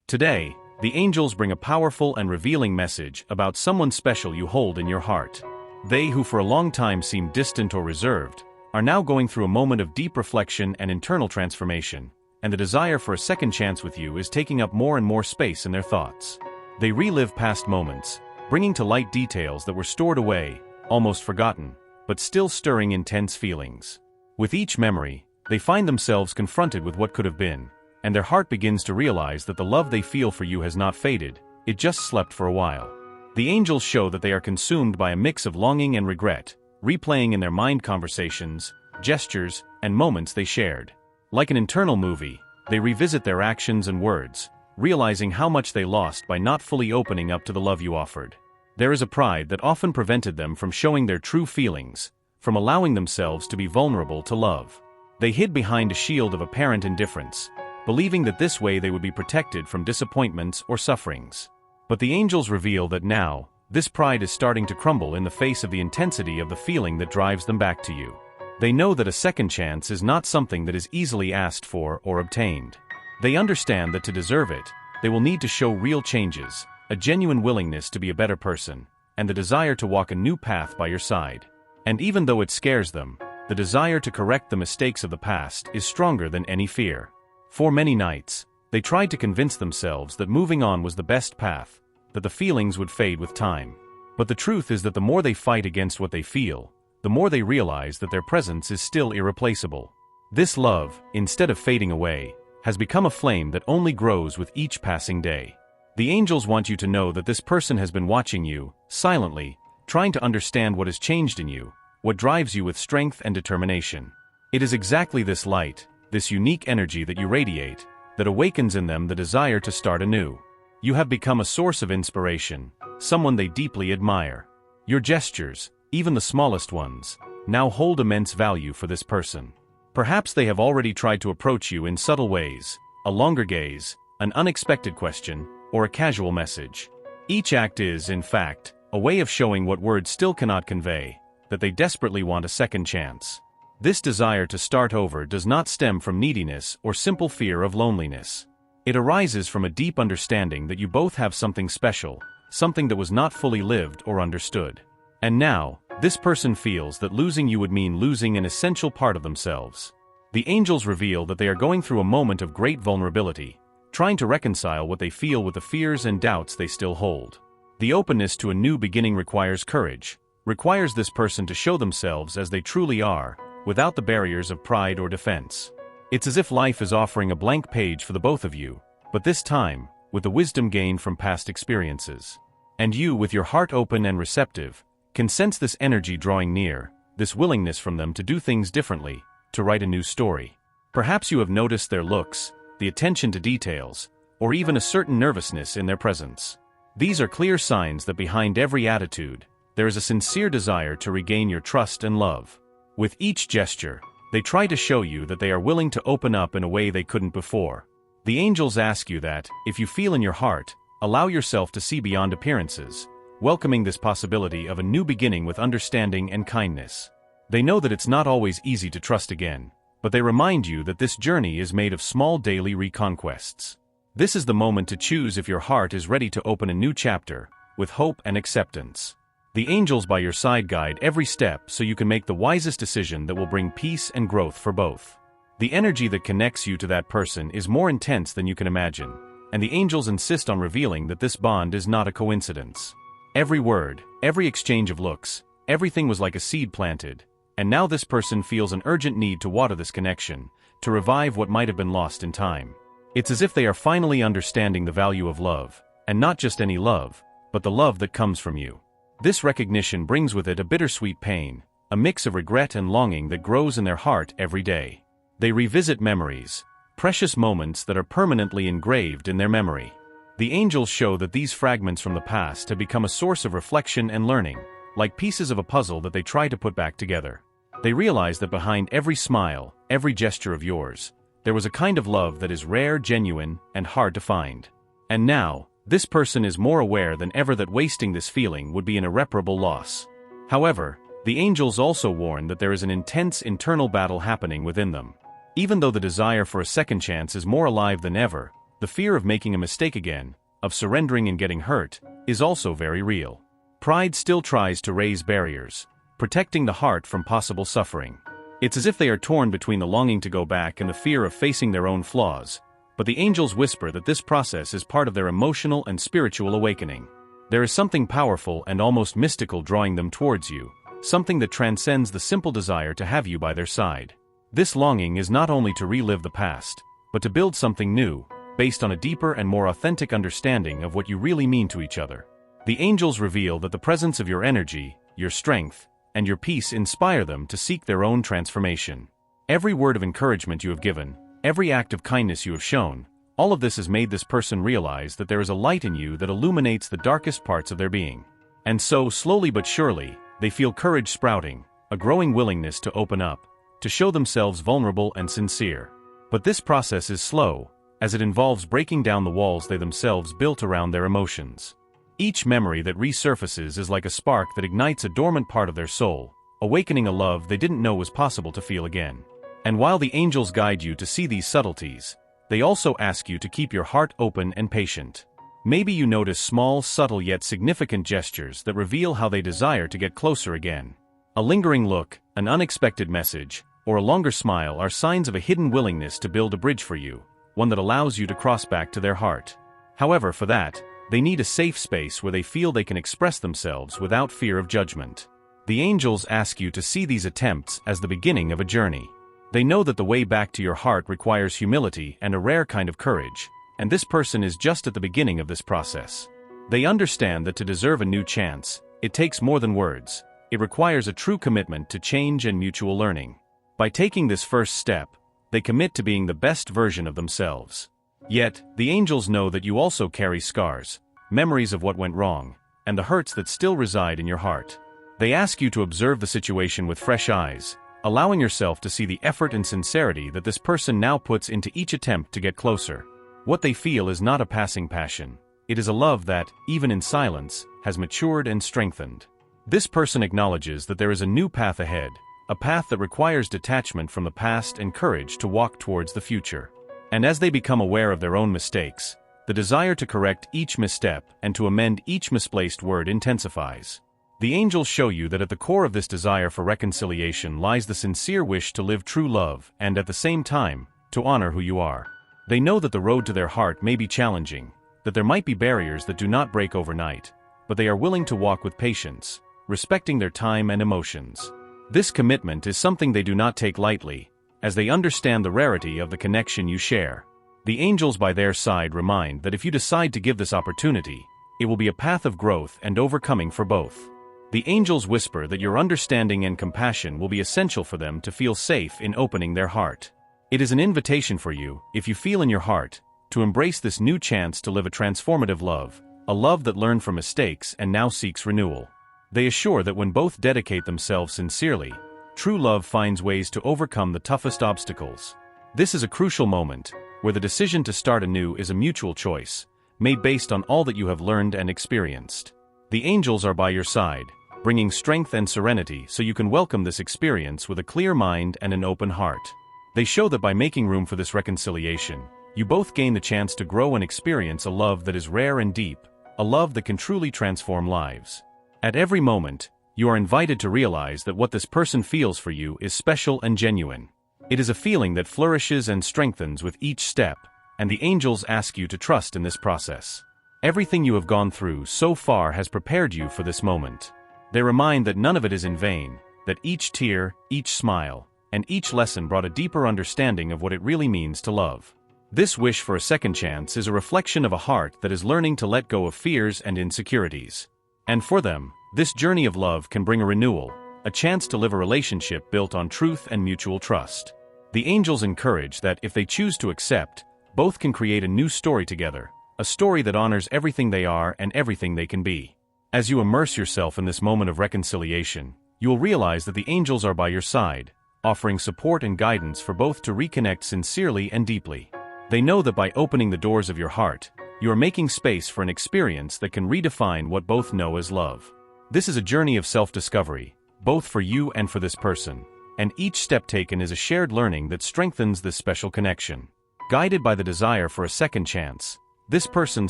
Today, the angels bring a powerful and revealing message about someone special you hold in your heart. They who for a long time seemed distant or reserved, are now going through a moment of deep reflection and internal transformation, and the desire for a second chance with you is taking up more and more space in their thoughts. They relive past moments, bringing to light details that were stored away, almost forgotten, but still stirring intense feelings. With each memory, they find themselves confronted with what could have been, and their heart begins to realize that the love they feel for you has not faded, it just slept for a while. The angels show that they are consumed by a mix of longing and regret, replaying in their mind conversations, gestures, and moments they shared. Like an internal movie, they revisit their actions and words, realizing how much they lost by not fully opening up to the love you offered. There is a pride that often prevented them from showing their true feelings, from allowing themselves to be vulnerable to love. They hid behind a shield of apparent indifference, believing that this way they would be protected from disappointments or sufferings. But the angels reveal that now, this pride is starting to crumble in the face of the intensity of the feeling that drives them back to you. They know that a second chance is not something that is easily asked for or obtained. They understand that to deserve it, they will need to show real changes, a genuine willingness to be a better person, and the desire to walk a new path by your side. And even though it scares them, the desire to correct the mistakes of the past is stronger than any fear. For many nights, they tried to convince themselves that moving on was the best path, that the feelings would fade with time. But the truth is that the more they fight against what they feel, the more they realize that their presence is still irreplaceable. This love, instead of fading away, has become a flame that only grows with each passing day. The angels want you to know that this person has been watching you, silently, trying to understand what has changed in you, what drives you with strength and determination. It is exactly this light, this unique energy that you radiate, that awakens in them the desire to start anew. You have become a source of inspiration, someone they deeply admire. Your gestures, even the smallest ones, now hold immense value for this person. Perhaps they have already tried to approach you in subtle ways, a longer gaze, an unexpected question, or a casual message. Each act is, in fact, a way of showing what words still cannot convey, that they desperately want a second chance. This desire to start over does not stem from neediness or simple fear of loneliness. It arises from a deep understanding that you both have something special, something that was not fully lived or understood. And now, this person feels that losing you would mean losing an essential part of themselves. The angels reveal that they are going through a moment of great vulnerability, trying to reconcile what they feel with the fears and doubts they still hold. The openness to a new beginning requires courage, requires this person to show themselves as they truly are, without the barriers of pride or defense. It's as if life is offering a blank page for the both of you, but this time, with the wisdom gained from past experiences. And you, with your heart open and receptive, can sense this energy drawing near, this willingness from them to do things differently, to write a new story. Perhaps you have noticed their looks, the attention to details, or even a certain nervousness in their presence. These are clear signs that behind every attitude, there is a sincere desire to regain your trust and love. With each gesture, they try to show you that they are willing to open up in a way they couldn't before. The angels ask you that, if you feel in your heart, allow yourself to see beyond appearances, welcoming this possibility of a new beginning with understanding and kindness. They know that it's not always easy to trust again, but they remind you that this journey is made of small daily reconquests. This is the moment to choose if your heart is ready to open a new chapter, with hope and acceptance. The angels by your side guide every step so you can make the wisest decision that will bring peace and growth for both. The energy that connects you to that person is more intense than you can imagine, and the angels insist on revealing that this bond is not a coincidence. Every word, every exchange of looks, everything was like a seed planted, and now this person feels an urgent need to water this connection, to revive what might have been lost in time. It's as if they are finally understanding the value of love, and not just any love, but the love that comes from you. This recognition brings with it a bittersweet pain, a mix of regret and longing that grows in their heart every day. They revisit memories, precious moments that are permanently engraved in their memory. The angels show that these fragments from the past have become a source of reflection and learning, like pieces of a puzzle that they try to put back together. They realize that behind every smile, every gesture of yours, there was a kind of love that is rare, genuine, and hard to find. And now, this person is more aware than ever that wasting this feeling would be an irreparable loss. However, the angels also warn that there is an intense internal battle happening within them. Even though the desire for a second chance is more alive than ever, The fear of making a mistake again, of surrendering and getting hurt, is also very real. Pride still tries to raise barriers, protecting the heart from possible suffering. It's as if they are torn between the longing to go back and the fear of facing their own flaws, but the angels whisper that this process is part of their emotional and spiritual awakening. There is something powerful and almost mystical drawing them towards you, something that transcends the simple desire to have you by their side. This longing is not only to relive the past, but to build something new, based on a deeper and more authentic understanding of what you really mean to each other. The angels reveal that the presence of your energy, your strength, and your peace inspire them to seek their own transformation. Every word of encouragement you have given, every act of kindness you have shown, all of this has made this person realize that there is a light in you that illuminates the darkest parts of their being. And so, slowly but surely, they feel courage sprouting, a growing willingness to open up, to show themselves vulnerable and sincere. But this process is slow, as it involves breaking down the walls they themselves built around their emotions. Each memory that resurfaces is like a spark that ignites a dormant part of their soul, awakening a love they didn't know was possible to feel again. And while the angels guide you to see these subtleties, they also ask you to keep your heart open and patient. Maybe you notice small, subtle yet significant gestures that reveal how they desire to get closer again. A lingering look, an unexpected message, or a longer smile are signs of a hidden willingness to build a bridge for you, one that allows you to cross back to their heart. However, for that, they need a safe space where they feel they can express themselves without fear of judgment. The angels ask you to see these attempts as the beginning of a journey. They know that the way back to your heart requires humility and a rare kind of courage, and this person is just at the beginning of this process. They understand that to deserve a new chance, it takes more than words. It requires a true commitment to change and mutual learning. By taking this first step, they commit to being the best version of themselves. Yet, the angels know that you also carry scars, memories of what went wrong, and the hurts that still reside in your heart. They ask you to observe the situation with fresh eyes, allowing yourself to see the effort and sincerity that this person now puts into each attempt to get closer. What they feel is not a passing passion. It is a love that, even in silence, has matured and strengthened. This person acknowledges that there is a new path ahead, a path that requires detachment from the past and courage to walk towards the future. And as they become aware of their own mistakes, the desire to correct each misstep and to amend each misplaced word intensifies. The angels show you that at the core of this desire for reconciliation lies the sincere wish to live true love and, at the same time, to honor who you are. They know that the road to their heart may be challenging, that there might be barriers that do not break overnight, but they are willing to walk with patience, respecting their time and emotions. This commitment is something they do not take lightly, as they understand the rarity of the connection you share. The angels by their side remind that if you decide to give this opportunity, it will be a path of growth and overcoming for both. The angels whisper that your understanding and compassion will be essential for them to feel safe in opening their heart. It is an invitation for you, if you feel in your heart, to embrace this new chance to live a transformative love, a love that learned from mistakes and now seeks renewal. They assure that when both dedicate themselves sincerely, true love finds ways to overcome the toughest obstacles. This is a crucial moment, where the decision to start anew is a mutual choice, made based on all that you have learned and experienced. The angels are by your side, bringing strength and serenity so you can welcome this experience with a clear mind and an open heart. They show that by making room for this reconciliation, you both gain the chance to grow and experience a love that is rare and deep, a love that can truly transform lives. At every moment, you are invited to realize that what this person feels for you is special and genuine. It is a feeling that flourishes and strengthens with each step, and the angels ask you to trust in this process. Everything you have gone through so far has prepared you for this moment. They remind that none of it is in vain, that each tear, each smile, and each lesson brought a deeper understanding of what it really means to love. This wish for a second chance is a reflection of a heart that is learning to let go of fears and insecurities. And for them, this journey of love can bring a renewal, a chance to live a relationship built on truth and mutual trust. The angels encourage that if they choose to accept, both can create a new story together, a story that honors everything they are and everything they can be. As you immerse yourself in this moment of reconciliation, you will realize that the angels are by your side, offering support and guidance for both to reconnect sincerely and deeply. They know that by opening the doors of your heart, you are making space for an experience that can redefine what both know as love. This is a journey of self-discovery, both for you and for this person, and each step taken is a shared learning that strengthens this special connection. Guided by the desire for a second chance, this person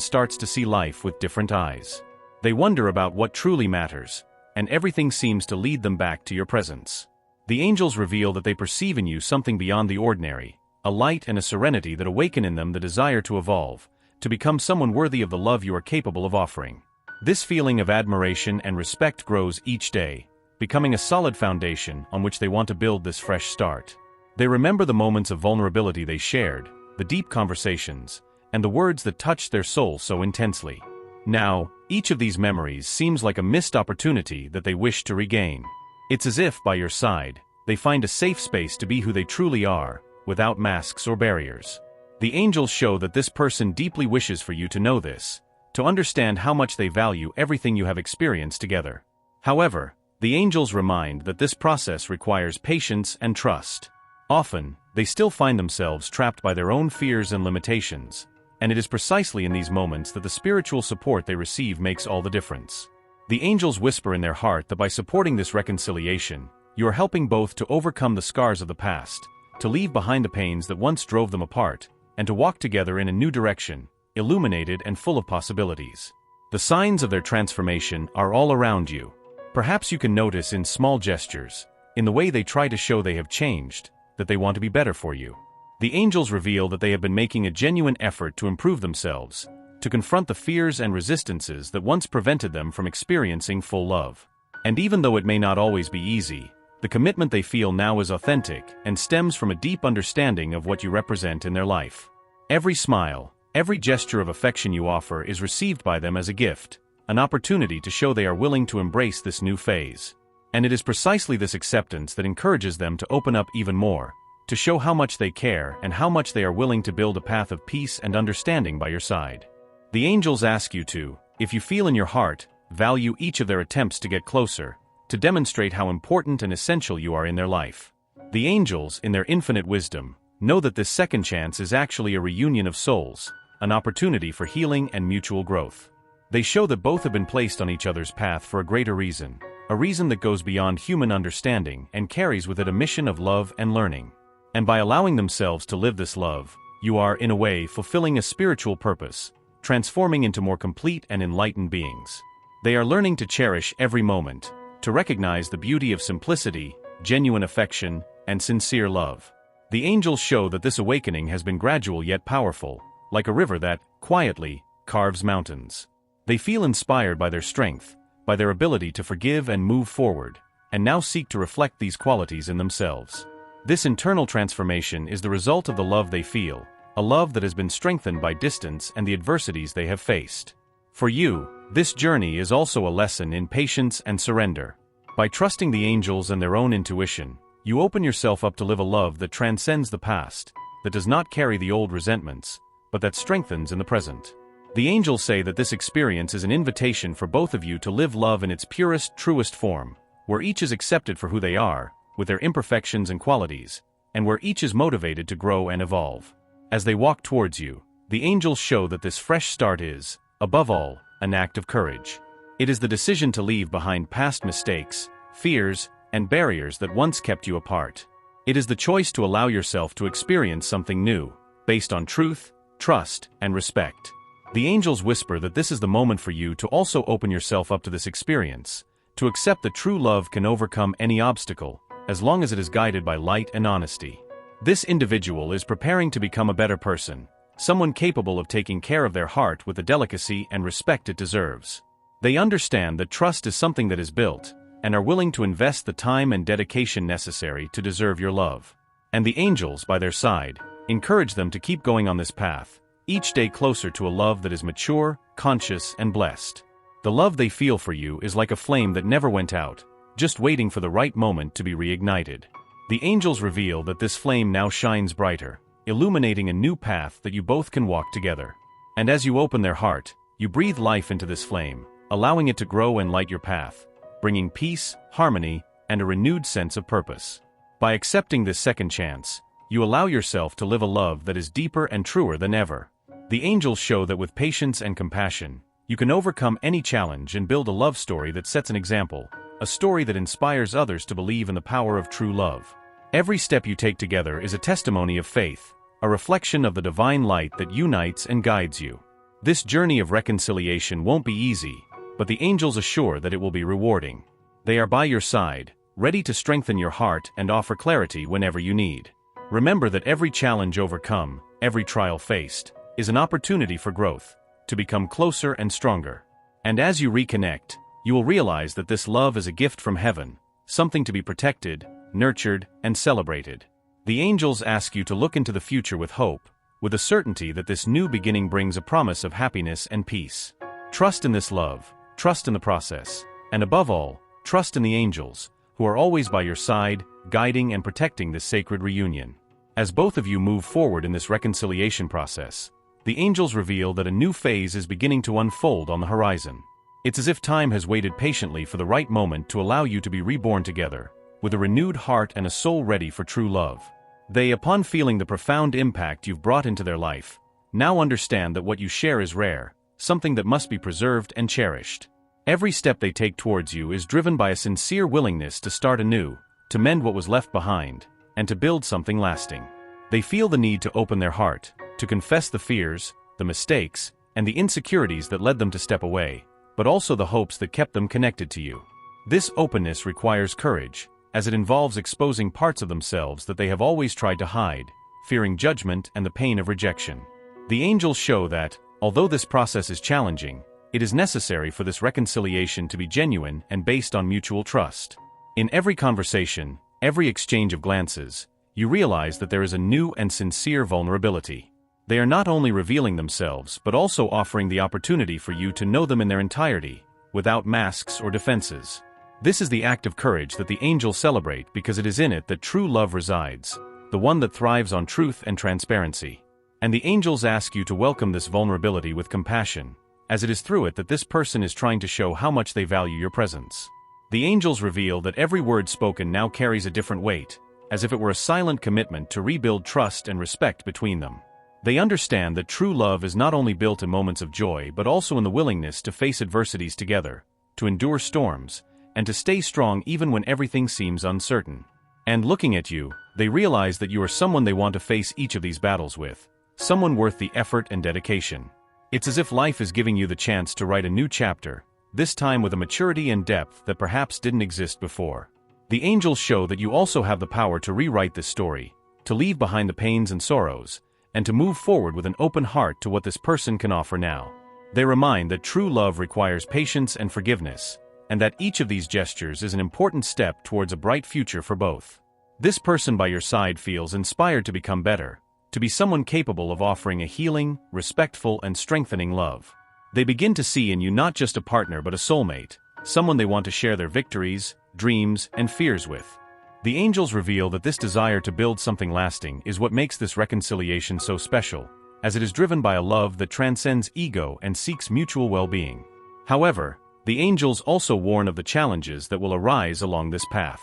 starts to see life with different eyes. They wonder about what truly matters, and everything seems to lead them back to your presence. The angels reveal that they perceive in you something beyond the ordinary, a light and a serenity that awaken in them the desire to evolve, to become someone worthy of the love you are capable of offering. This feeling of admiration and respect grows each day, becoming a solid foundation on which they want to build this fresh start. They remember the moments of vulnerability they shared, the deep conversations, and the words that touched their soul so intensely. Now, each of these memories seems like a missed opportunity that they wish to regain. It's as if, by your side, they find a safe space to be who they truly are, without masks or barriers. The angels show that this person deeply wishes for you to know this, to understand how much they value everything you have experienced together. However, the angels remind that this process requires patience and trust. Often, they still find themselves trapped by their own fears and limitations, and it is precisely in these moments that the spiritual support they receive makes all the difference. The angels whisper in their heart that by supporting this reconciliation, you are helping both to overcome the scars of the past, to leave behind the pains that once drove them apart, and to walk together in a new direction, illuminated and full of possibilities. The signs of their transformation are all around you. Perhaps you can notice in small gestures, in the way they try to show they have changed, that they want to be better for you. The angels reveal that they have been making a genuine effort to improve themselves, to confront the fears and resistances that once prevented them from experiencing full love. And even though it may not always be easy, the commitment they feel now is authentic and stems from a deep understanding of what you represent in their life. Every smile, every gesture of affection you offer is received by them as a gift, an opportunity to show they are willing to embrace this new phase. And it is precisely this acceptance that encourages them to open up even more, to show how much they care and how much they are willing to build a path of peace and understanding by your side. The angels ask you to, if you feel in your heart, value each of their attempts to get closer, to demonstrate how important and essential you are in their life. The angels, in their infinite wisdom, know that this second chance is actually a reunion of souls, an opportunity for healing and mutual growth. They show that both have been placed on each other's path for a greater reason, a reason that goes beyond human understanding and carries with it a mission of love and learning. And by allowing themselves to live this love, you are, in a way, fulfilling a spiritual purpose, transforming into more complete and enlightened beings. They are learning to cherish every moment, to recognize the beauty of simplicity, genuine affection, and sincere love. The angels show that this awakening has been gradual yet powerful, like a river that, quietly, carves mountains. They feel inspired by their strength, by their ability to forgive and move forward, and now seek to reflect these qualities in themselves. This internal transformation is the result of the love they feel, a love that has been strengthened by distance and the adversities they have faced. For you, this journey is also a lesson in patience and surrender. By trusting the angels and their own intuition, you open yourself up to live a love that transcends the past, that does not carry the old resentments, but that strengthens in the present. The angels say that this experience is an invitation for both of you to live love in its purest, truest form, where each is accepted for who they are, with their imperfections and qualities, and where each is motivated to grow and evolve. As they walk towards you, the angels show that this fresh start is, above all, an act of courage. It is the decision to leave behind past mistakes, fears, and barriers that once kept you apart. It is the choice to allow yourself to experience something new, based on truth, trust, and respect. The angels whisper that this is the moment for you to also open yourself up to this experience, to accept that true love can overcome any obstacle, as long as it is guided by light and honesty. This individual is preparing to become a better person, someone capable of taking care of their heart with the delicacy and respect it deserves. They understand that trust is something that is built, and are willing to invest the time and dedication necessary to deserve your love. And the angels, by their side, encourage them to keep going on this path, each day closer to a love that is mature, conscious, and blessed. The love they feel for you is like a flame that never went out, just waiting for the right moment to be reignited. The angels reveal that this flame now shines brighter, illuminating a new path that you both can walk together. And as you open their heart, you breathe life into this flame, allowing it to grow and light your path, bringing peace, harmony, and a renewed sense of purpose. By accepting this second chance, you allow yourself to live a love that is deeper and truer than ever. The angels show that with patience and compassion, you can overcome any challenge and build a love story that sets an example, a story that inspires others to believe in the power of true love. Every step you take together is a testimony of faith, a reflection of the divine light that unites and guides you. This journey of reconciliation won't be easy, but the angels assure that it will be rewarding. They are by your side, ready to strengthen your heart and offer clarity whenever you need. Remember that every challenge overcome, every trial faced, is an opportunity for growth, to become closer and stronger. And as you reconnect, you will realize that this love is a gift from heaven, something to be protected, nurtured, and celebrated. The angels ask you to look into the future with hope, with the certainty that this new beginning brings a promise of happiness and peace. Trust in this love, trust in the process, and above all, trust in the angels, who are always by your side, guiding and protecting this sacred reunion. As both of you move forward in this reconciliation process, the angels reveal that a new phase is beginning to unfold on the horizon. It's as if time has waited patiently for the right moment to allow you to be reborn together, with a renewed heart and a soul ready for true love. They, upon feeling the profound impact you've brought into their life, now understand that what you share is rare, something that must be preserved and cherished. Every step they take towards you is driven by a sincere willingness to start anew, to mend what was left behind, and to build something lasting. They feel the need to open their heart, to confess the fears, the mistakes, and the insecurities that led them to step away, but also the hopes that kept them connected to you. This openness requires courage, as it involves exposing parts of themselves that they have always tried to hide, fearing judgment and the pain of rejection. The angels show that, although this process is challenging, it is necessary for this reconciliation to be genuine and based on mutual trust. In every conversation, every exchange of glances, you realize that there is a new and sincere vulnerability. They are not only revealing themselves but also offering the opportunity for you to know them in their entirety, without masks or defenses. This is the act of courage that the angels celebrate because it is in it that true love resides, the one that thrives on truth and transparency. And the angels ask you to welcome this vulnerability with compassion, as it is through it that this person is trying to show how much they value your presence. The angels reveal that every word spoken now carries a different weight, as if it were a silent commitment to rebuild trust and respect between them. They understand that true love is not only built in moments of joy but also in the willingness to face adversities together, to endure storms, and to stay strong even when everything seems uncertain. And looking at you, they realize that you are someone they want to face each of these battles with, someone worth the effort and dedication. It's as if life is giving you the chance to write a new chapter, this time with a maturity and depth that perhaps didn't exist before. The angels show that you also have the power to rewrite this story, to leave behind the pains and sorrows, and to move forward with an open heart to what this person can offer now. They remind that true love requires patience and forgiveness, and that each of these gestures is an important step towards a bright future for both. This person by your side feels inspired to become better, to be someone capable of offering a healing, respectful, and strengthening love. They begin to see in you not just a partner but a soulmate, someone they want to share their victories, dreams, and fears with. The angels reveal that this desire to build something lasting is what makes this reconciliation so special, as it is driven by a love that transcends ego and seeks mutual well-being. However, the angels also warn of the challenges that will arise along this path.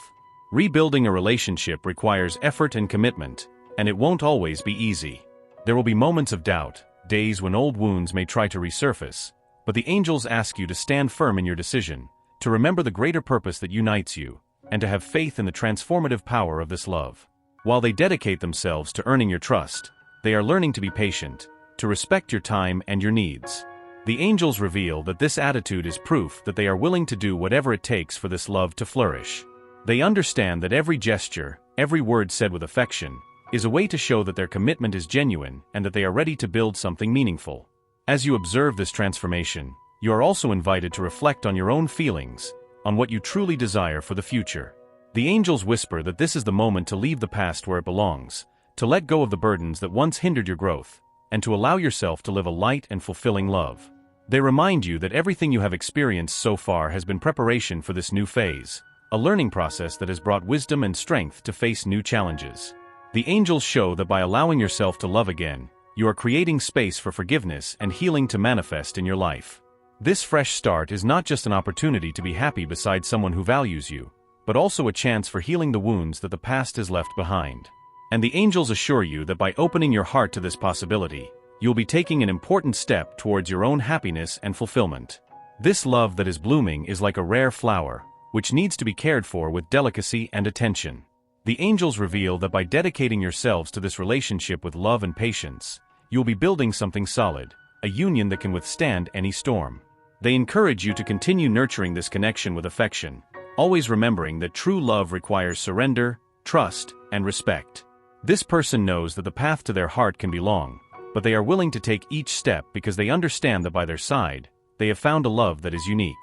Rebuilding a relationship requires effort and commitment, and it won't always be easy. There will be moments of doubt, days when old wounds may try to resurface, but the angels ask you to stand firm in your decision, to remember the greater purpose that unites you, and to have faith in the transformative power of this love. While they dedicate themselves to earning your trust, they are learning to be patient, to respect your time and your needs. The angels reveal that this attitude is proof that they are willing to do whatever it takes for this love to flourish. They understand that every gesture, every word said with affection, is a way to show that their commitment is genuine and that they are ready to build something meaningful. As you observe this transformation, you are also invited to reflect on your own feelings, on what you truly desire for the future. The angels whisper that this is the moment to leave the past where it belongs, to let go of the burdens that once hindered your growth, and to allow yourself to live a light and fulfilling love. They remind you that everything you have experienced so far has been preparation for this new phase, a learning process that has brought wisdom and strength to face new challenges. The angels show that by allowing yourself to love again, you are creating space for forgiveness and healing to manifest in your life. This fresh start is not just an opportunity to be happy beside someone who values you, but also a chance for healing the wounds that the past has left behind. And the angels assure you that by opening your heart to this possibility, you'll be taking an important step towards your own happiness and fulfillment. This love that is blooming is like a rare flower, which needs to be cared for with delicacy and attention. The angels reveal that by dedicating yourselves to this relationship with love and patience, you'll be building something solid, a union that can withstand any storm. They encourage you to continue nurturing this connection with affection, always remembering that true love requires surrender, trust, and respect. This person knows that the path to their heart can be long, but they are willing to take each step because they understand that by their side, they have found a love that is unique.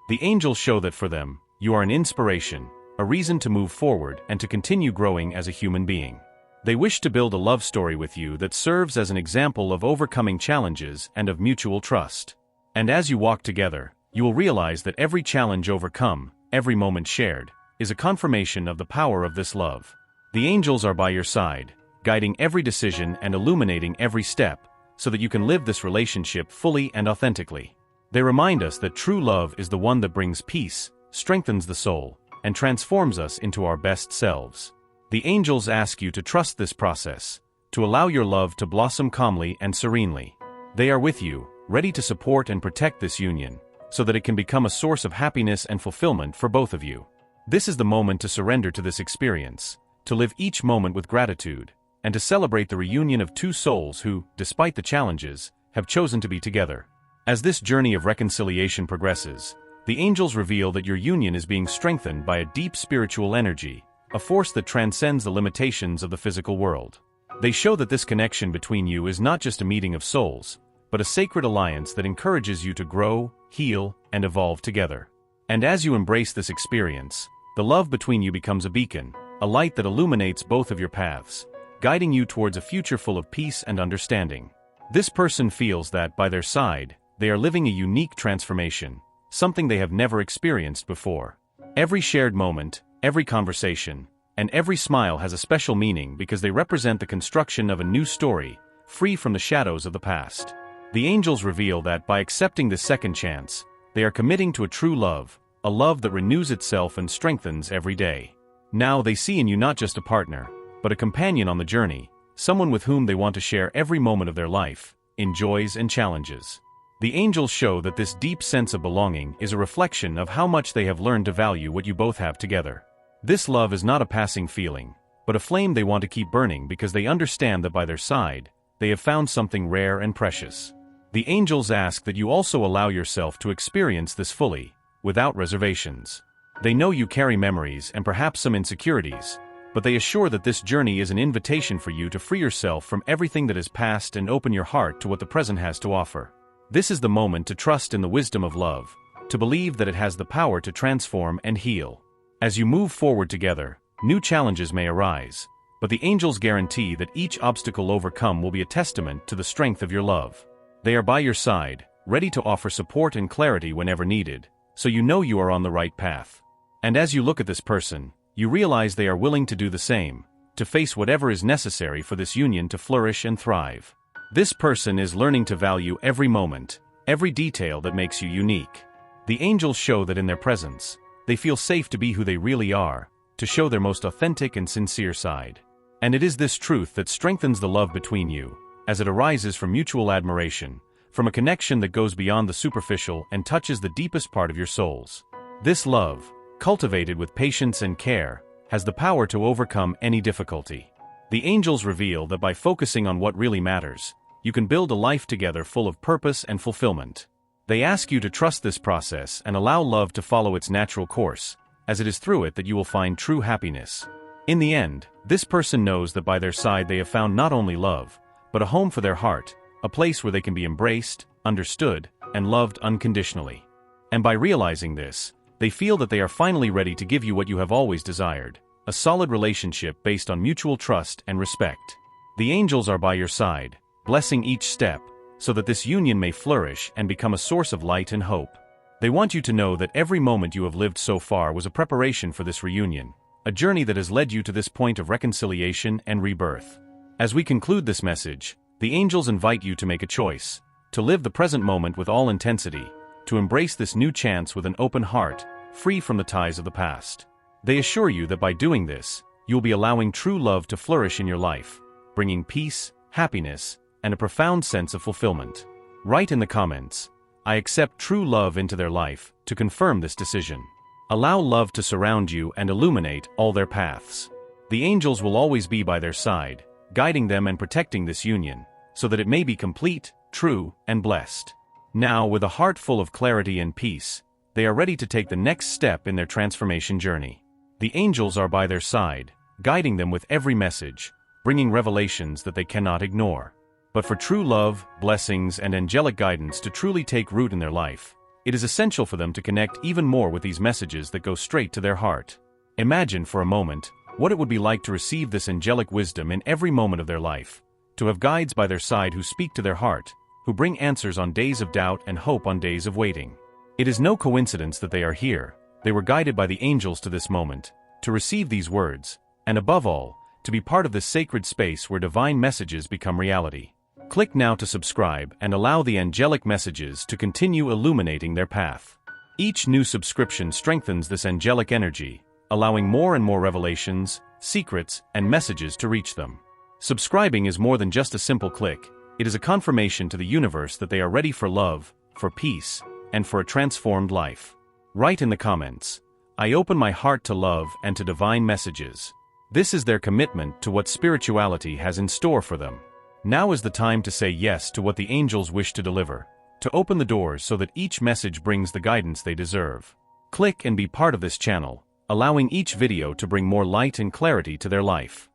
The angels show that for them, you are an inspiration, a reason to move forward and to continue growing as a human being. They wish to build a love story with you that serves as an example of overcoming challenges and of mutual trust. And as you walk together, you will realize that every challenge overcome, every moment shared, is a confirmation of the power of this love. The angels are by your side, guiding every decision and illuminating every step, so that you can live this relationship fully and authentically. They remind us that true love is the one that brings peace, strengthens the soul, and transforms us into our best selves. The angels ask you to trust this process, to allow your love to blossom calmly and serenely. They are with you, ready to support and protect this union, so that it can become a source of happiness and fulfillment for both of you. This is the moment to surrender to this experience, to live each moment with gratitude, and to celebrate the reunion of two souls who, despite the challenges, have chosen to be together. As this journey of reconciliation progresses, the angels reveal that your union is being strengthened by a deep spiritual energy, a force that transcends the limitations of the physical world. They show that this connection between you is not just a meeting of souls, but a sacred alliance that encourages you to grow, heal, and evolve together. And as you embrace this experience, the love between you becomes a beacon, a light that illuminates both of your paths, guiding you towards a future full of peace and understanding. This person feels that, by their side, they are living a unique transformation, something they have never experienced before. Every shared moment, every conversation, and every smile has a special meaning because they represent the construction of a new story, free from the shadows of the past. The angels reveal that by accepting this second chance, they are committing to a true love, a love that renews itself and strengthens every day. Now they see in you not just a partner, but a companion on the journey, someone with whom they want to share every moment of their life, in joys and challenges. The angels show that this deep sense of belonging is a reflection of how much they have learned to value what you both have together. This love is not a passing feeling, but a flame they want to keep burning because they understand that by their side, they have found something rare and precious. The angels ask that you also allow yourself to experience this fully, without reservations. They know you carry memories and perhaps some insecurities, but they assure that this journey is an invitation for you to free yourself from everything that is past and open your heart to what the present has to offer. This is the moment to trust in the wisdom of love, to believe that it has the power to transform and heal. As you move forward together, new challenges may arise, but the angels guarantee that each obstacle overcome will be a testament to the strength of your love. They are by your side, ready to offer support and clarity whenever needed, so you know you are on the right path. And as you look at this person, you realize they are willing to do the same, to face whatever is necessary for this union to flourish and thrive. This person is learning to value every moment, every detail that makes you unique. The angels show that in their presence, they feel safe to be who they really are, to show their most authentic and sincere side. And it is this truth that strengthens the love between you, as it arises from mutual admiration, from a connection that goes beyond the superficial and touches the deepest part of your souls. This love, cultivated with patience and care, has the power to overcome any difficulty. The angels reveal that by focusing on what really matters, you can build a life together full of purpose and fulfillment. They ask you to trust this process and allow love to follow its natural course, as it is through it that you will find true happiness. In the end, this person knows that by their side they have found not only love, but a home for their heart, a place where they can be embraced, understood, and loved unconditionally. And by realizing this, they feel that they are finally ready to give you what you have always desired, a solid relationship based on mutual trust and respect. The angels are by your side, blessing each step, so that this union may flourish and become a source of light and hope. They want you to know that every moment you have lived so far was a preparation for this reunion, a journey that has led you to this point of reconciliation and rebirth. As we conclude this message, the angels invite you to make a choice, to live the present moment with all intensity, to embrace this new chance with an open heart, free from the ties of the past. They assure you that by doing this, you'll be allowing true love to flourish in your life, bringing peace, happiness, and a profound sense of fulfillment. Write in the comments, "I accept true love into their life," to confirm this decision. Allow love to surround you and illuminate all their paths. The angels will always be by their side, guiding them and protecting this union, so that it may be complete, true, and blessed. Now, with a heart full of clarity and peace, they are ready to take the next step in their transformation journey. The angels are by their side, guiding them with every message, bringing revelations that they cannot ignore. But for true love, blessings, and angelic guidance to truly take root in their life, it is essential for them to connect even more with these messages that go straight to their heart. Imagine for a moment what it would be like to receive this angelic wisdom in every moment of their life, to have guides by their side who speak to their heart, who bring answers on days of doubt and hope on days of waiting. It is no coincidence that they are here. They were guided by the angels to this moment, to receive these words, and above all, to be part of this sacred space where divine messages become reality. Click now to subscribe and allow the angelic messages to continue illuminating their path. Each new subscription strengthens this angelic energy, allowing more and more revelations, secrets, and messages to reach them. Subscribing is more than just a simple click. It is a confirmation to the universe that they are ready for love, for peace, and for a transformed life. Write in the comments, "I open my heart to love and to divine messages." This is their commitment to what spirituality has in store for them. Now is the time to say yes to what the angels wish to deliver, to open the doors so that each message brings the guidance they deserve. Click and be part of this channel, allowing each video to bring more light and clarity to their life.